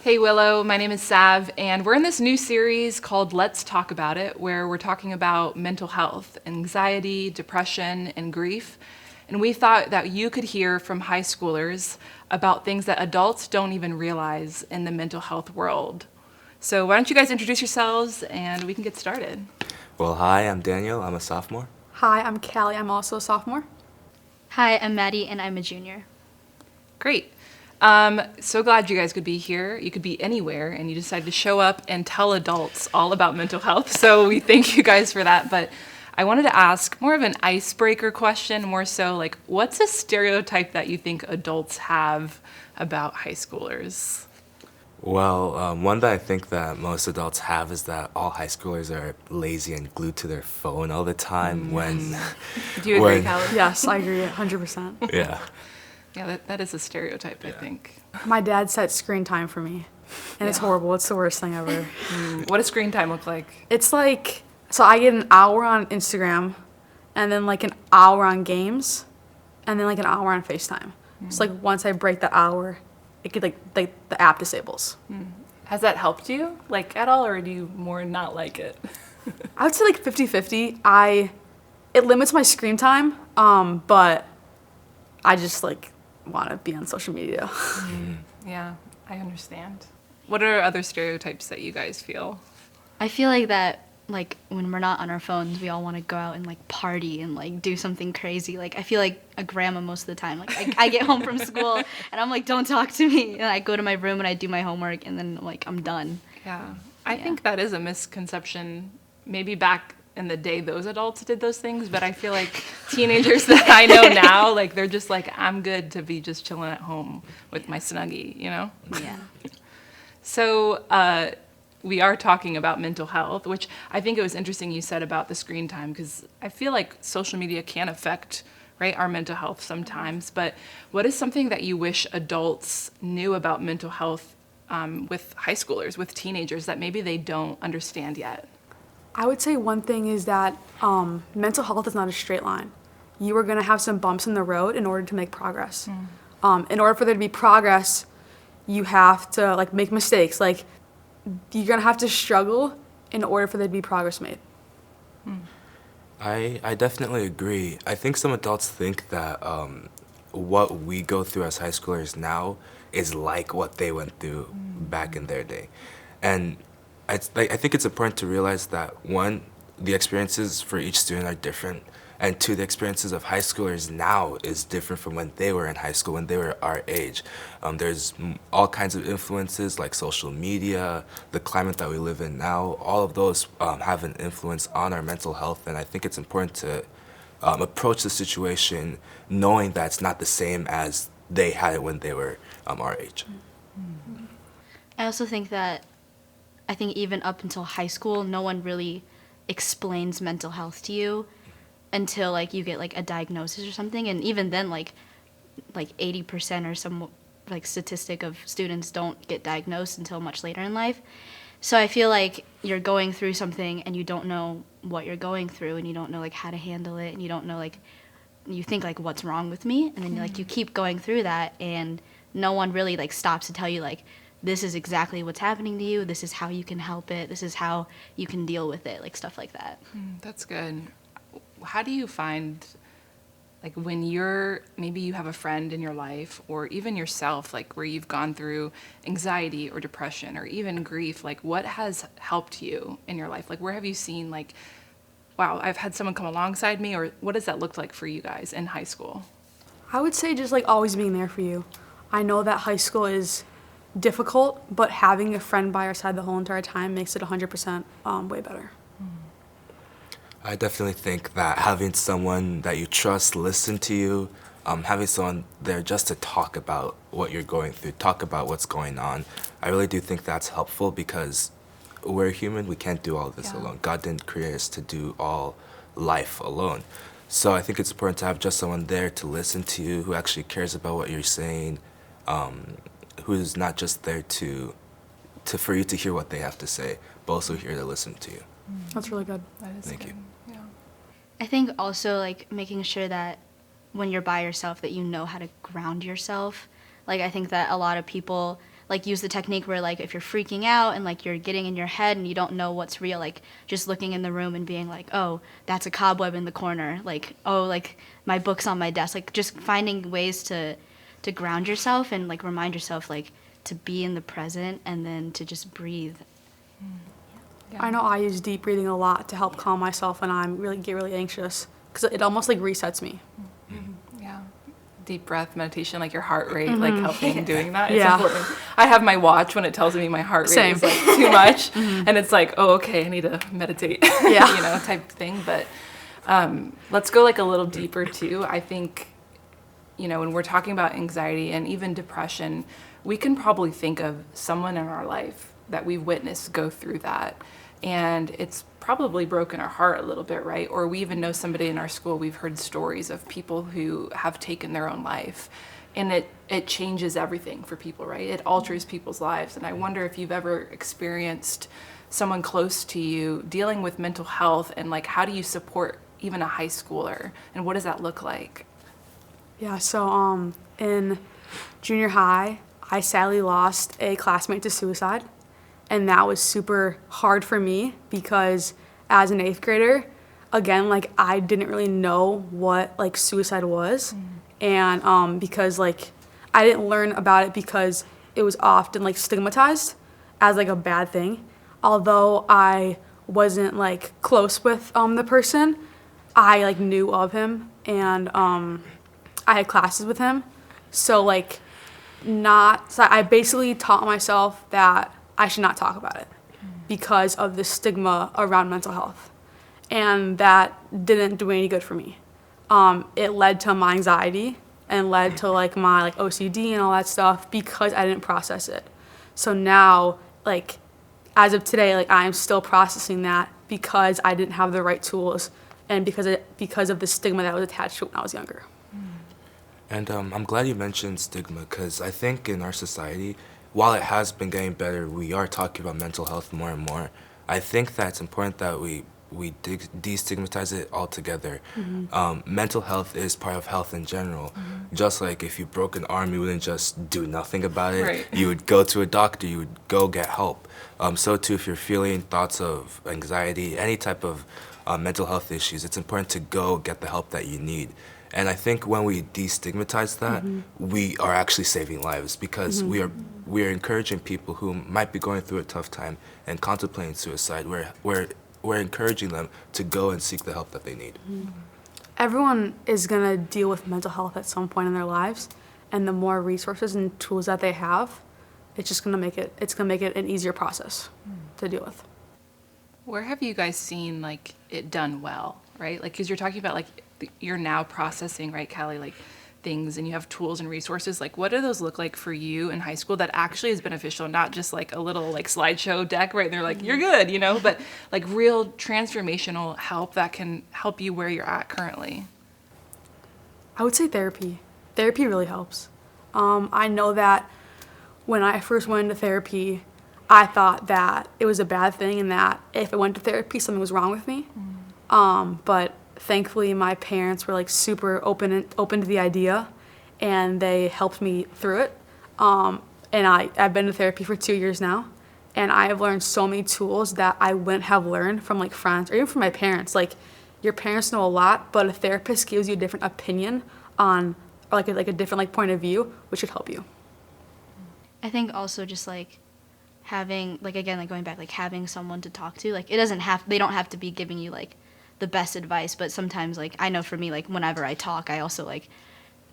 Hey Willow, my name is Sav, and we're in this new series called Let's Talk About It, where we're talking about mental health, anxiety, depression, and grief. And we thought that you could hear from high schoolers about things that adults don't even realize in the mental health world. So why don't you guys introduce yourselves and we can get started. Well, hi, I'm Daniel. I'm a sophomore. Hi, I'm Callie. I'm also a sophomore. Hi, I'm Maddie, and I'm a junior. Great. So glad you guys could be here. You could be anywhere, and you decided to show up and tell adults all about mental health. So we thank you guys for that. But I wanted to ask more of an icebreaker question, more so like, what's a stereotype that you think adults have about high schoolers? Well, one that I think that most adults have is that all high schoolers are lazy and glued to their phone all the time. Do you agree, Callie? Yes, I agree 100%. Yeah. Yeah, that is a stereotype, I think. My dad set screen time for me, and it's horrible. It's the worst thing ever. What does screen time look like? It's like, so I get an hour on Instagram, and then like an hour on games, and then like an hour on FaceTime. So like once I break the hour, it could like the app disables. Has that helped you, like, at all, or do you more not like it? I would say like 50-50. It limits my screen time, but I just like want to be on social media. Yeah, I understand. What are other stereotypes that you guys feel? I feel like that, like, when we're not on our phones, we all want to go out and, like, party and, like, do something crazy. Like, I feel like a grandma most of the time. Like, I get home from school, and I'm like, don't talk to me. And I go to my room, and I do my homework, and then, like, I'm done. Yeah, I think that is a misconception. Maybe back in the day, those adults did those things, but I feel like teenagers that I know now, like, they're just like, I'm good to be just chilling at home with my Snuggie, you know? Yeah. So we are talking about mental health, which I think it was interesting you said about the screen time, because I feel like social media can affect, right, our mental health sometimes. But what is something that you wish adults knew about mental health with high schoolers, with teenagers, that maybe they don't understand yet? I would say one thing is that mental health is not a straight line. You are going to have some bumps in the road in order to make progress. In order for there to be progress, you have to like make mistakes. Like you're going to have to struggle in order for there to be progress made. I definitely agree. I think some adults think that what we go through as high schoolers now is like what they went through back in their day. And I think it's important to realize that, one, the experiences for each student are different, and two, the experiences of high schoolers now is different from when they were in high school, when they were our age. There's all kinds of influences like social media, the climate that we live in now. All of those have an influence on our mental health, and I think it's important to approach the situation knowing that it's not the same as they had it when they were our age. I also think that, I think even up until high school, no one really explains mental health to you until, like, you get, like, a diagnosis or something. And even then, like 80% or some, like, statistic of students don't get diagnosed until much later in life. So I feel like you're going through something and you don't know what you're going through, and you don't know, like, how to handle it, and you don't know, like, you think, like, what's wrong with me? And then, like, you keep going through that, and no one really, like, stops to tell you, like, this is exactly what's happening to you, this is how you can help it, this is how you can deal with it, like, stuff like that. That's good. How do you find, like, when maybe you have a friend in your life, or even yourself, like, where you've gone through anxiety or depression or even grief, like, what has helped you in your life? Like, where have you seen, like, wow, I've had someone come alongside me, or what does that look like for you guys in high school? I would say just like always being there for you. I know that high school is difficult, but having a friend by your side the whole entire time makes it 100% way better. I definitely think that having someone that you trust listen to you, having someone there just to talk about what you're going through, talk about what's going on, I really do think that's helpful, because we're human, we can't do all of this alone. God didn't create us to do all life alone. So I think it's important to have just someone there to listen to you, who actually cares about what you're saying, who's not just there for you to hear what they have to say, but also here to listen to you. That's really good. That is Thank good. you. Yeah. I think also, like, making sure that when you're by yourself that you know how to ground yourself. Like, I think that a lot of people, like use the technique where like if you're freaking out and like you're getting in your head and you don't know what's real, like just looking in the room and being like, oh, that's a cobweb in the corner, like, oh, like my book's on my desk, like just finding ways to ground yourself and like remind yourself like to be in the present and then to just breathe. Yeah. I know I use deep breathing a lot to help calm myself when I'm get really anxious, because it almost like resets me. Yeah. Deep breath meditation, like your heart rate, like helping doing that. It's Yeah. important. I have my watch when it tells me my heart rate Same. is like too much, and it's like, oh, okay, I need to meditate, Yeah. you know, type of thing. But let's go like a little deeper too. I think, you know, when we're talking about anxiety and even depression, we can probably think of someone in our life that we've witnessed go through that. And it's probably broken our heart a little bit, right? Or we even know somebody in our school, we've heard stories of people who have taken their own life. And it changes everything for people, right? It alters people's lives. And I wonder if you've ever experienced someone close to you dealing with mental health, and like, how do you support even a high schooler? And what does that look like? Yeah, so in junior high, I sadly lost a classmate to suicide. And that was super hard for me because as an 8th grader, again, like I didn't really know what like suicide was. And because like I didn't learn about it because it was often like stigmatized as like a bad thing. Although I wasn't like close with the person, I like knew of him, and I had classes with him. So I basically taught myself that I should not talk about it because of the stigma around mental health. And that didn't do any good for me. It led to my anxiety and led to like my like OCD and all that stuff because I didn't process it. So now, like, as of today, like I am still processing that because I didn't have the right tools and because of the stigma that was attached to it when I was younger. And I'm glad you mentioned stigma, because I think in our society, while it has been getting better, we are talking about mental health more and more. I think that it's important that we destigmatize it altogether. Mental health is part of health in general. Just like if you broke an arm, you wouldn't just do nothing about it. Right. You would go to a doctor, you would go get help. So too, if you're feeling thoughts of anxiety, any type of mental health issues, it's important to go get the help that you need. And I think when we destigmatize that, we are actually saving lives, because we are encouraging people who might be going through a tough time and contemplating suicide. We're encouraging them to go and seek the help that they need. Everyone is gonna deal with mental health at some point in their lives, and the more resources and tools that they have, it's gonna make it an easier process to deal with. Where have you guys seen like it done well, right? Like, because you're talking about like you're now processing, right, Callie, like things, and you have tools and resources. Like, what do those look like for you in high school that actually is beneficial, not just like a little like slideshow deck, right? And they're like, you're good, you know, but like real transformational help that can help you where you're at currently. I would say therapy. Therapy really helps. I know that when I first went into therapy, I thought that it was a bad thing and that if I went to therapy, something was wrong with me. But thankfully, my parents were like super open to the idea, and they helped me through it. And I've been to therapy for 2 years now, and I have learned so many tools that I wouldn't have learned from like friends or even from my parents. Like, your parents know a lot, but a therapist gives you a different opinion on, or like a different like point of view, which should help you. I think also just like having, like, again, like going back, like having someone to talk to, like they don't have to be giving you like the best advice, but sometimes, like, I know for me, like whenever I talk, I also like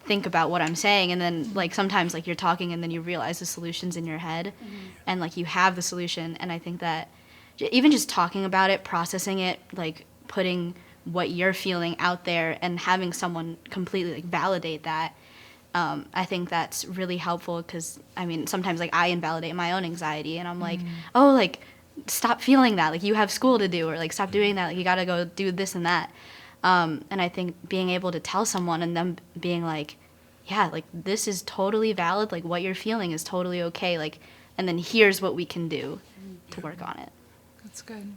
think about what I'm saying, and then like sometimes like you're talking and then you realize the solution's in your head, and like you have the solution. And I think that even just talking about it, processing it, like putting what you're feeling out there and having someone completely like validate that, I think that's really helpful, because I mean sometimes like I invalidate my own anxiety and I'm like, oh, like stop feeling that, like you have school to do, or like stop doing that, like you gotta go do this and that. And I think being able to tell someone and them being like, yeah, like this is totally valid, like what you're feeling is totally okay, like, and then here's what we can do to work on it. That's good.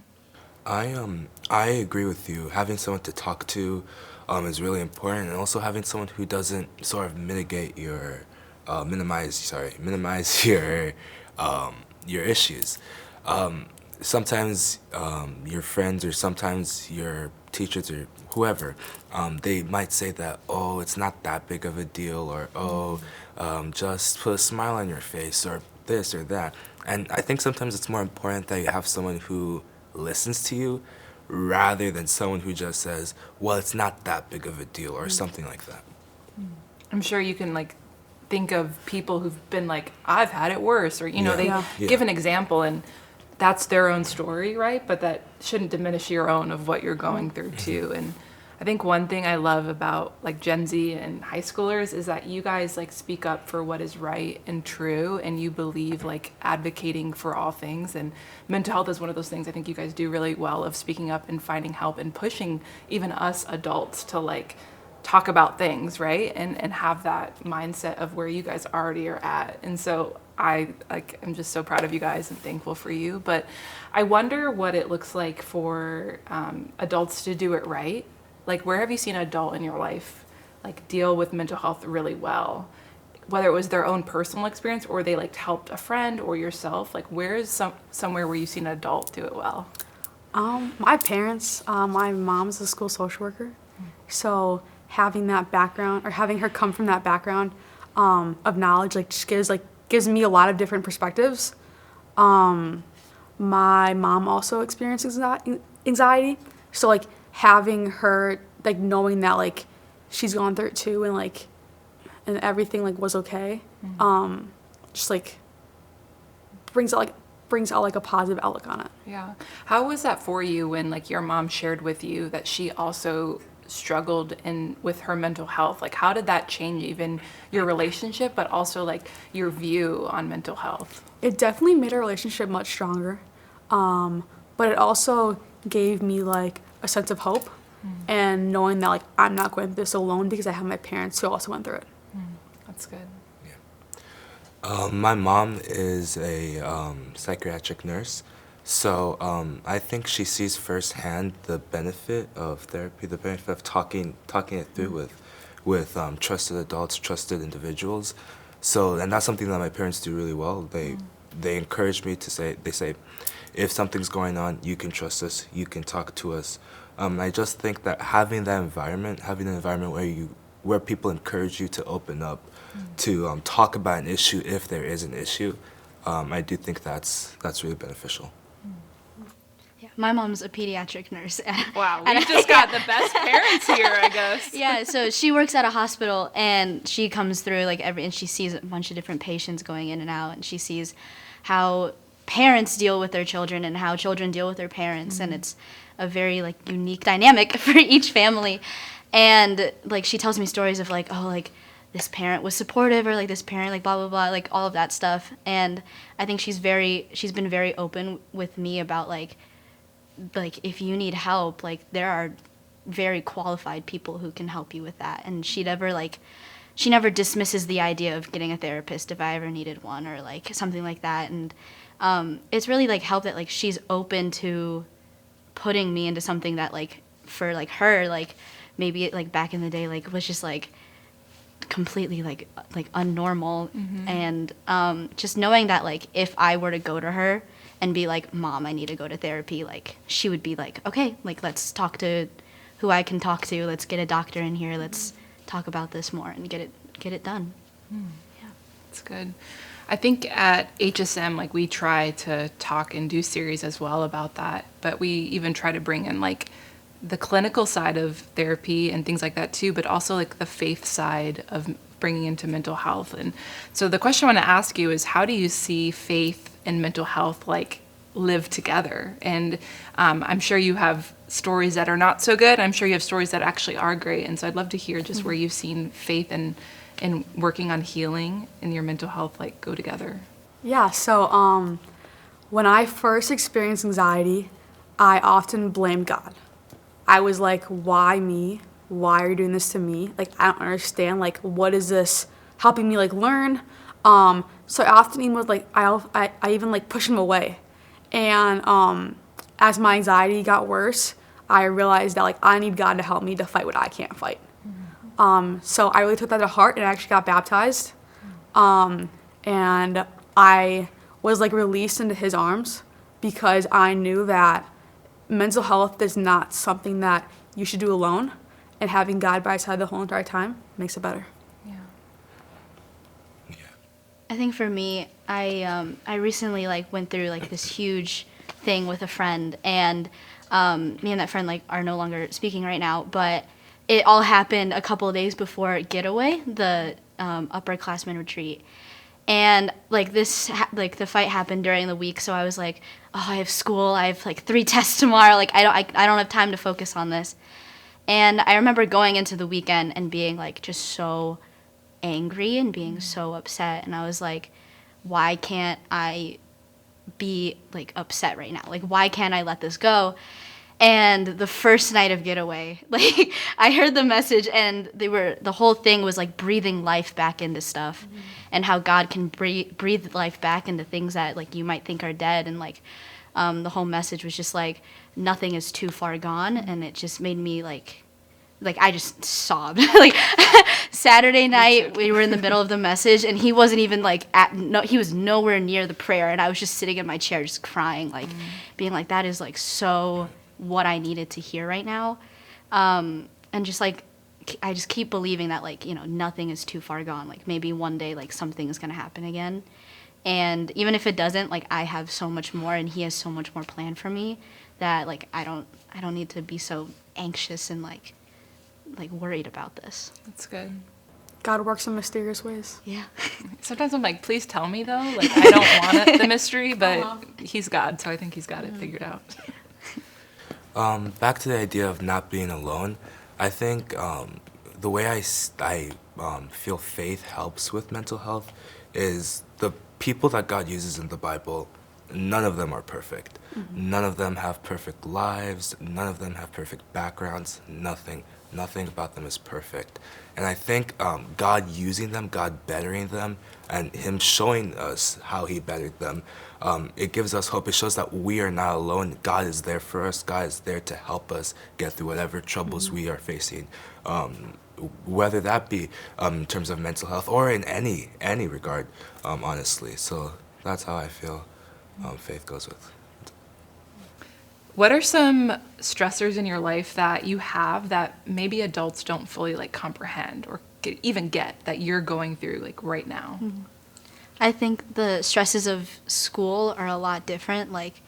I agree with you. Having someone to talk to is really important, and also having someone who doesn't sort of mitigate your minimize your issues. Sometimes your friends or sometimes your teachers or whoever, they might say that, oh, it's not that big of a deal, or oh, just put a smile on your face, or this or that. And I think sometimes it's more important that you have someone who listens to you rather than someone who just says, well, it's not that big of a deal, or something like that. I'm sure you can like think of people who've been like, I've had it worse, or Yeah. they Yeah. give an example, and that's their own story, right? But that shouldn't diminish your own of what you're going through too. And I think one thing I love about like Gen Z and high schoolers is that you guys like speak up for what is right and true, and you believe like advocating for all things. And mental health is one of those things I think you guys do really well, of speaking up and finding help and pushing even us adults to like talk about things, right? And have that mindset of where you guys already are at. And so I'm just so proud of you guys and thankful for you. But I wonder what it looks like for adults to do it right. Like, where have you seen an adult in your life like deal with mental health really well? Whether it was their own personal experience or they like helped a friend or yourself, like where is somewhere where you've seen an adult do it well? My parents, my mom's a school social worker, so having that background, or having her come from that background of knowledge, like just gives me a lot of different perspectives. My mom also experienced anxiety, so like having her, like knowing that like she's gone through it too, and like and everything like was okay, just like brings out like a positive outlook on it. Yeah. How was that for you when like your mom shared with you that she also struggled with her mental health? Like how did that change even your relationship, but also like your view on mental health? It definitely made our relationship much stronger, but it also gave me like a sense of hope, and knowing that like I'm not going through this alone because I have my parents who also went through it. That's good. My mom is a psychiatric nurse, so I think she sees firsthand the benefit of therapy, the benefit of talking it through with trusted adults, trusted individuals. So, and that's something that my parents do really well. They encourage me to say, if something's going on, you can trust us, you can talk to us. I just think that having an environment where people encourage you to open up, to talk about an issue if there is an issue, I do think that's really beneficial. Yeah, my mom's a pediatric nurse. Wow, we just got the best parents here, I guess. Yeah, so she works at a hospital, and she comes through like and she sees a bunch of different patients going in and out, and she sees how parents deal with their children and how children deal with their parents, and it's a very like unique dynamic for each family. And like she tells me stories of like, oh, like this parent was supportive, or like this parent like blah blah blah, like all of that stuff. And I think she's been very open with me about like if you need help, like there are very qualified people who can help you with that. And she never dismisses the idea of getting a therapist if I ever needed one, or like something like that. And it's really like helped that like she's open to putting me into something that like for like her, like maybe like back in the day like was just like completely like unnormal. And just knowing that like if I were to go to her and be like, Mom, I need to go to therapy, like she would be like, okay, like let's talk to who I can talk to, let's get a doctor in here, let's talk about this more and get it done. Yeah, that's good. I think at HSM, like we try to talk and do series as well about that, but we even try to bring in like the clinical side of therapy and things like that too, but also like the faith side of bringing into mental health. And so the question I want to ask you is, how do you see faith and mental health like live together? And I'm sure you have stories that are not so good. I'm sure you have stories that actually are great. And so I'd love to hear just where you've seen faith and working on healing and your mental health like go together. Yeah, so when I first experienced anxiety, I often blamed God. I was like, why me? Why are you doing this to me? Like, I don't understand. Like, what is this helping me like learn? So I often even was like, I even like push him away. And as my anxiety got worse, I realized that like I need God to help me to fight what I can't fight. So I really took that to heart, and I actually got baptized. And I was like released into his arms because I knew that mental health is not something that you should do alone, and having God by your side the whole entire time makes it better. Yeah. Yeah. I think for me, I recently like went through like this huge thing with a friend, and me and that friend like are no longer speaking right now, but it all happened a couple of days before Getaway, the upperclassmen retreat. And like like the fight happened during the week, so I was like, oh, I have school, I have like 3 tests tomorrow, like I don't have time to focus on this. And I remember going into the weekend and being like just so angry and being so upset, and I was like, why can't I be like upset right now? Like, why can't I let this go? And the first night of Getaway, like I heard the message, and the whole thing was like breathing life back into stuff, and how God can breathe life back into things that like you might think are dead, and like the whole message was just like nothing is too far gone, and it just made me like I just sobbed. Like Saturday night, we were in the middle of the message, and he wasn't even like he was nowhere near the prayer, and I was just sitting in my chair just crying, like being like, that is like so what I needed to hear right now. And just like I just keep believing that like, you know, nothing is too far gone. Like maybe one day like something is going to happen again. And even if it doesn't, like I have so much more, and he has so much more planned for me, that like I don't need to be so anxious and like worried about this. That's good. God works in mysterious ways. Yeah. Sometimes I'm like, please tell me though. Like I don't want the mystery, but he's God, so I think he's got it figured out. Back to the idea of not being alone, I think the way I feel faith helps with mental health is the people that God uses in the Bible, none of them are perfect. None of them have perfect lives. None of them have perfect backgrounds. Nothing about them is perfect. And I think God using them, God bettering them, and Him showing us how He bettered them, it gives us hope. It shows that we are not alone. God is there for us. God is there to help us get through whatever troubles we are facing, whether that be in terms of mental health or in any regard, honestly. So that's how I feel faith goes with. What are some stressors in your life that you have that maybe adults don't fully like comprehend or even get that you're going through like right now? I think the stresses of school are a lot different. Like,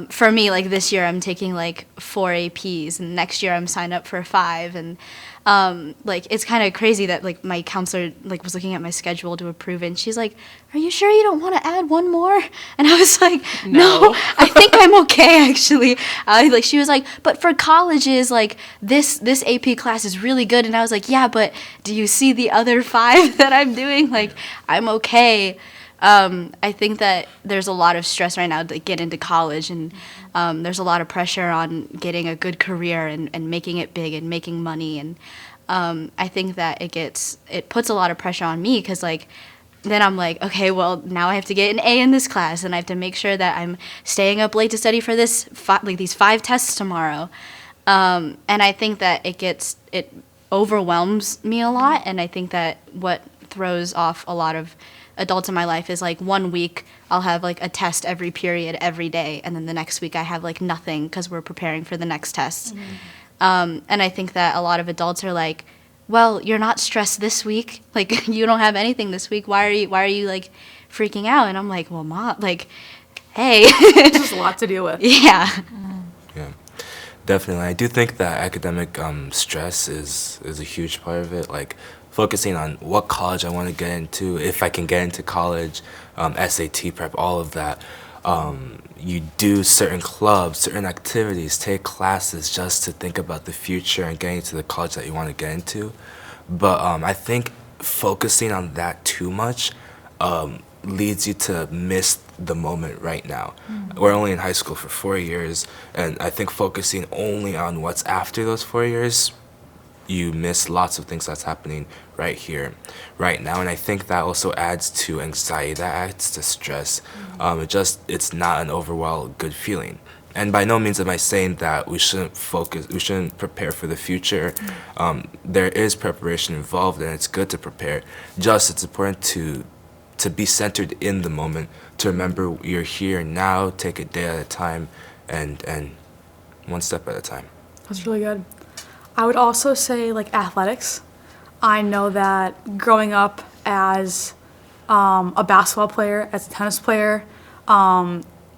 for me, like this year I'm taking like 4 APs, and next year I'm signed up for 5, and like it's kind of crazy that like my counselor like was looking at my schedule to approve it, and she's like, "Are you sure you don't want to add one more?" And I was like, "No, I think I'm okay actually." Like she was like, "But for colleges, like this AP class is really good," and I was like, "Yeah, but do you see the other 5 that I'm doing? Like I'm okay." I think that there's a lot of stress right now to get into college, and there's a lot of pressure on getting a good career and making it big and making money, and I think that it puts a lot of pressure on me, because like then I'm like, okay, well now I have to get an A in this class, and I have to make sure that I'm staying up late to study for these 5 tests tomorrow, and I think that it overwhelms me a lot, and I think that what throws off a lot of adults in my life is like 1 week I'll have like a test every period every day, and then the next week I have like nothing because we're preparing for the next test. And I think that a lot of adults are like, well, you're not stressed this week, like you don't have anything this week, why are you like freaking out? And I'm like, well, Mom, like, hey. There's a lot to deal with. Yeah. Yeah, definitely. I do think that academic stress is a huge part of it. Like focusing on what college I want to get into, if I can get into college, SAT prep, all of that. You do certain clubs, certain activities, take classes just to think about the future and getting to the college that you want to get into. But I think focusing on that too much leads you to miss the moment right now. We're only in high school for 4 years, and I think focusing only on what's after those 4 years, you miss lots of things that's happening right here, right now. And I think that also adds to anxiety, that adds to stress. It's not an overall good feeling. and by no means am I saying that we shouldn't prepare for the future. There is preparation involved, and it's good to prepare. Just it's important to be centered in the moment, to remember you're here now, take a day at a time, and one step at a time. That's really good. I would also say like athletics. I know that growing up as a basketball player, as a tennis player,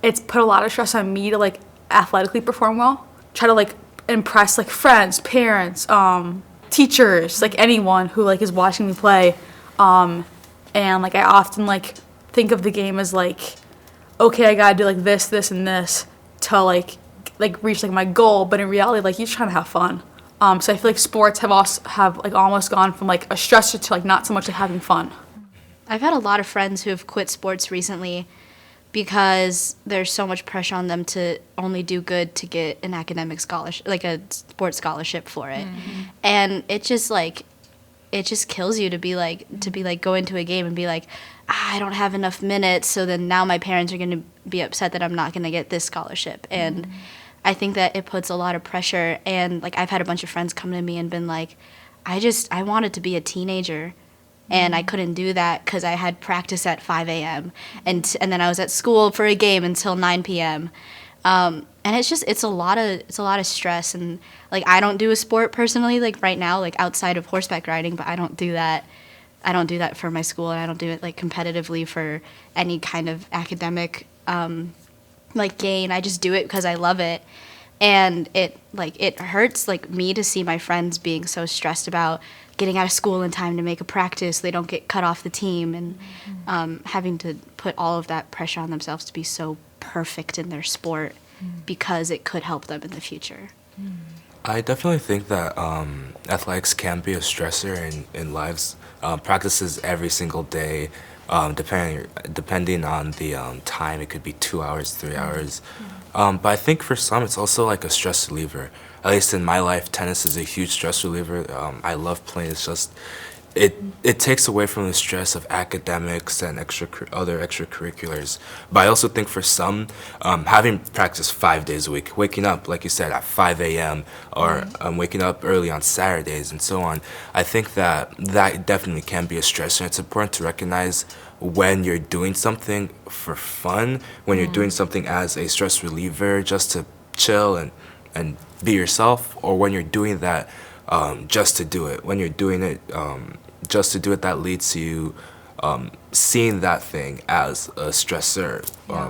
it's put a lot of stress on me to like athletically perform well. Try to like impress like friends, parents, teachers, like anyone who like is watching me play. And like I often like think of the game as like, okay, I gotta do like this, and this to like reach like my goal. But in reality, like you're just trying to have fun. So I feel like sports have like almost gone from like a stressor to like not so much like having fun. I've had a lot of friends who have quit sports recently because there's so much pressure on them to only do good to get an academic scholarship, like a sports scholarship for it. And it just kills you to be like go into a game and be like, I don't have enough minutes, so then now my parents are going to be upset that I'm not going to get this scholarship. And I think that it puts a lot of pressure. And like I've had a bunch of friends come to me and been like, I wanted to be a teenager, and I couldn't do that because I had practice at 5 a.m. and then I was at school for a game until 9 p.m. And it's a lot of stress. And like I don't do a sport personally, like right now, like outside of horseback riding, but I don't do that for my school, and I don't do it like competitively for any kind of academic like gain. I just do it because I love it. And it hurts like me to see my friends being so stressed about getting out of school in time to make a practice, they don't get cut off the team, and having to put all of that pressure on themselves to be so perfect in their sport because it could help them in the future. I definitely think that athletics can be a stressor in lives. Practices every single day, depending on the time, it could be 2 hours, 3 hours. But I think for some, it's also like a stress reliever. At least in my life, tennis is a huge stress reliever. I love playing. It's just, it takes away from the stress of academics and other extracurriculars. But I also think for some, having practice 5 days a week, waking up, like you said, at 5 a.m. or waking up early on Saturdays and so on, I think that definitely can be a stressor. It's important to recognize when you're doing something for fun, when you're doing something as a stress reliever just to chill and be yourself, or when you're doing that just to do it. When you're doing it just to do it, that leads to you seeing that thing as a stressor,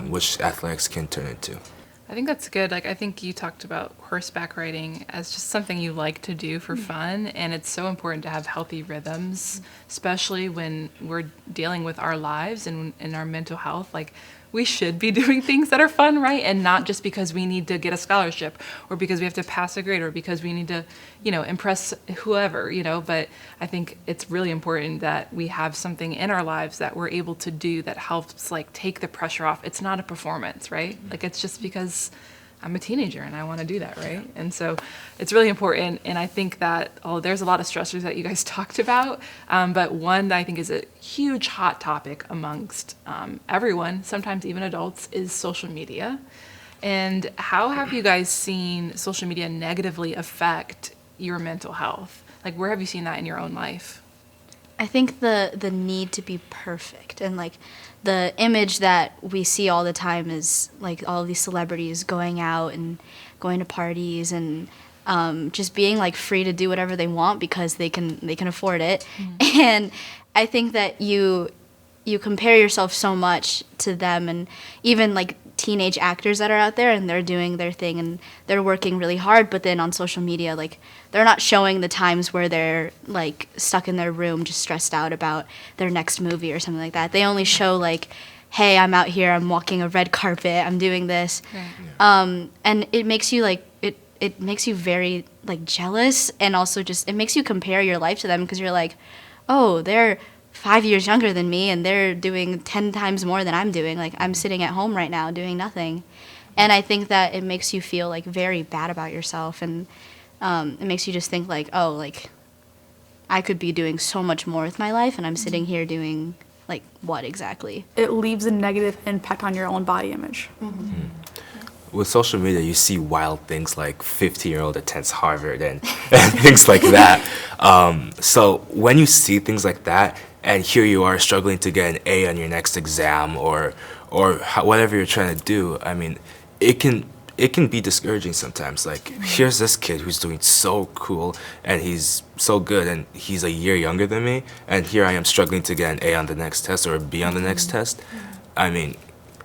which athletics can turn into. I think that's good. Like, I think you talked about horseback riding as just something you like to do for fun, and it's so important to have healthy rhythms, especially when we're dealing with our lives and our mental health. Like, we should be doing things that are fun, right? And not just because we need to get a scholarship or because we have to pass a grade or because we need to, impress whoever, But I think it's really important that we have something in our lives that we're able to do that helps like take the pressure off. It's not a performance, right? Like it's just because I'm a teenager and I want to do that, right? And so it's really important. And I think that, there's a lot of stressors that you guys talked about, but one that I think is a huge hot topic amongst everyone, sometimes even adults, is social media. And how have you guys seen social media negatively affect your mental health? Like, where have you seen that in your own life? I think the need to be perfect, and like the image that we see all the time is like all of these celebrities going out and going to parties and just being like free to do whatever they want because they can afford it. And I think that you compare yourself so much to them, and even like teenage actors that are out there and they're doing their thing and they're working really hard, but then on social media, like they're not showing the times where they're like stuck in their room just stressed out about their next movie or something like that. They only show like, hey, I'm out here, I'm walking a red carpet, I'm doing this. Right. And it makes you like, it makes you very like jealous, and also just it makes you compare your life to them because you're like, oh, they're 5 years younger than me and they're doing 10 times more than I'm doing. Like I'm sitting at home right now doing nothing. And I think that it makes you feel like very bad about yourself, and it makes you just think like, oh, like I could be doing so much more with my life and I'm sitting here doing like what exactly? It leaves a negative impact on your own body image. with social media, you see wild things like 15-year-old attends Harvard and things like that. So when you see things like that, and here you are struggling to get an A on your next exam or whatever you're trying to do, I mean, it can be discouraging sometimes. Like, here's this kid who's doing so cool and he's so good and he's a year younger than me, and here I am struggling to get an A on the next test or a B on the next test. I mean,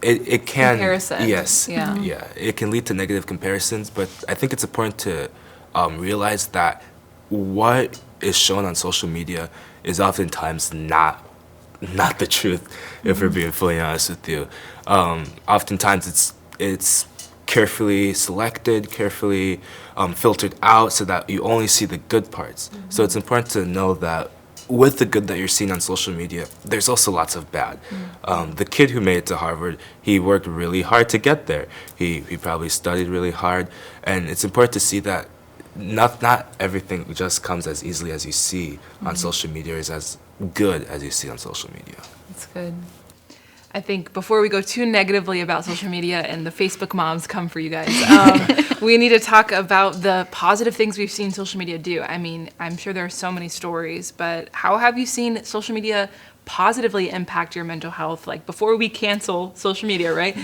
it can... Comparison. Yes. Yeah. Yeah. It can lead to negative comparisons, but I think it's important to realize that what is shown on social media is oftentimes not the truth, if we're being fully honest with you. Oftentimes it's carefully selected, carefully filtered out so that you only see the good parts. So it's important to know that with the good that you're seeing on social media, there's also lots of bad. The kid who made it to Harvard, he worked really hard to get there. He probably studied really hard, and it's important to see that not everything just comes as easily as you see on social media, or is as good as you see on social media. That's good. I think before we go too negatively about social media and the Facebook moms come for you guys, we need to talk about the positive things we've seen social media do. I mean, I'm sure there are so many stories, but how have you seen social media positively impact your mental health? Like, before we cancel social media, right?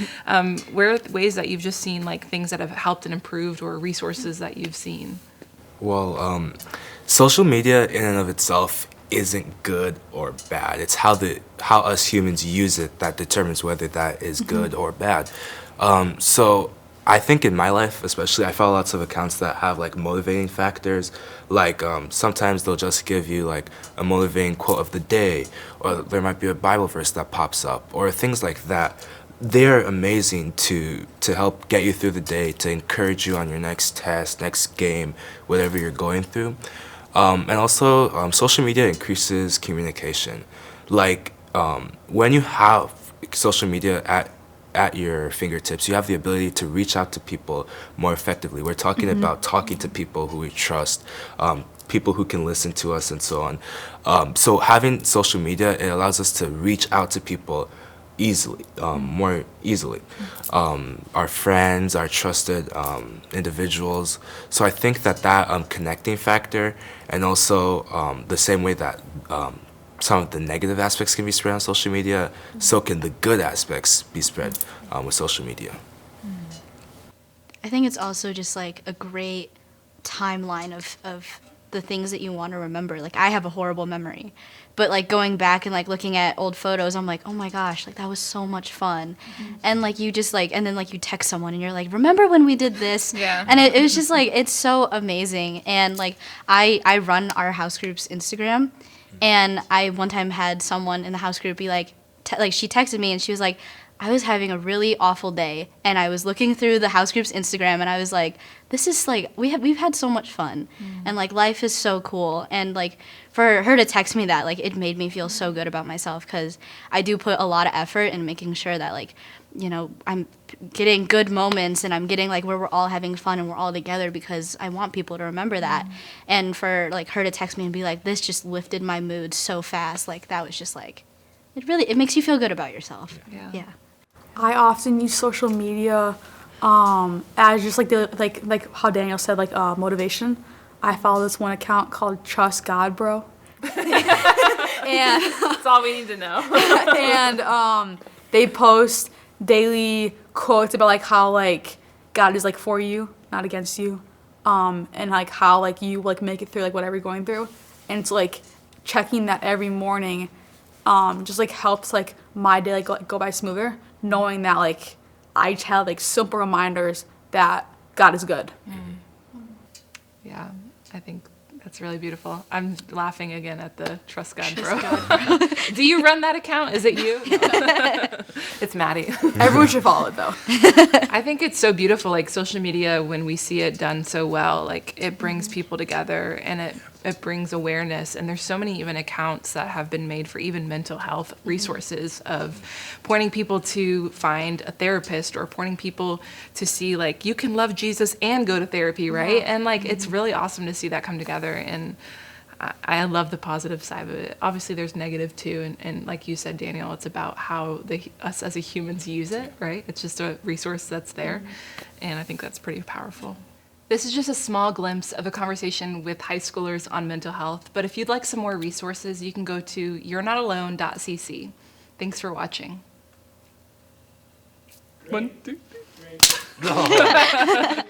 Where are ways that you've just seen, like, things that have helped and improved, or resources that you've seen? Well, social media in and of itself isn't good or bad. It's how us humans use it that determines whether that is good or bad. So I think in my life especially, I follow lots of accounts that have like motivating factors. Like sometimes they'll just give you like a motivating quote of the day, or there might be a Bible verse that pops up, or things like that. They're amazing to help get you through the day, to encourage you on your next test, next game, whatever you're going through. And also, social media increases communication. Like, when you have social media at your fingertips, you have the ability to reach out to people more effectively. We're talking about talking to people who we trust, people who can listen to us, and so on. So having social media, it allows us to reach out to people easily, more easily. Our friends, our trusted individuals. So I think that connecting factor, and also the same way that some of the negative aspects can be spread on social media, so can the good aspects be spread with social media. I think it's also just like a great timeline of the things that you want to remember. Like, I have a horrible memory, but like going back and like looking at old photos, I'm like, oh my gosh, like that was so much fun. And like you just like, and then like you text someone and you're like, remember when we did this? Yeah. And it was just like, it's so amazing. And like I run our house group's Instagram, and I one time had someone in the house group be like, she texted me and she was like, I was having a really awful day, and I was looking through the house group's Instagram, and I was like, this is like, we've had so much fun, and like life is so cool. And like for her to text me that, like, it made me feel so good about myself, because I do put a lot of effort in making sure that, like, you know, I'm getting good moments, and I'm getting like where we're all having fun and we're all together, because I want people to remember that. And for like her to text me and be like, this just lifted my mood so fast, like that was just like, it makes you feel good about yourself. Yeah. I often use social media as just like how Daniel said, like motivation. I follow this one account called Trust God, Bro. And That's all we need to know. and they post daily quotes about like how like God is like for you, not against you, and like how like you like make it through like whatever you're going through. And it's like checking that every morning just like helps like my day like go by smoother, knowing that like I have like simple reminders that God is good. Yeah, I think that's really beautiful. I'm laughing again at the Trust God, Bro. Do you run that account? Is it you? No. It's Maddie. Everyone should follow it though. I think it's so beautiful, like social media, when we see it done so well, like it brings people together, and it brings awareness. And there's so many even accounts that have been made for even mental health resources, of pointing people to find a therapist, or pointing people to see like you can love Jesus and go to therapy, right? And like it's really awesome to see that come together. And I love the positive side of it. Obviously, there's negative too, and like you said, Daniel, it's about how us as a humans use it, right? It's just a resource that's there, and I think that's pretty powerful. This is just a small glimpse of a conversation with high schoolers on mental health, but if you'd like some more resources, you can go to you'renotalone.cc. Thanks for watching. 1, 2, 3.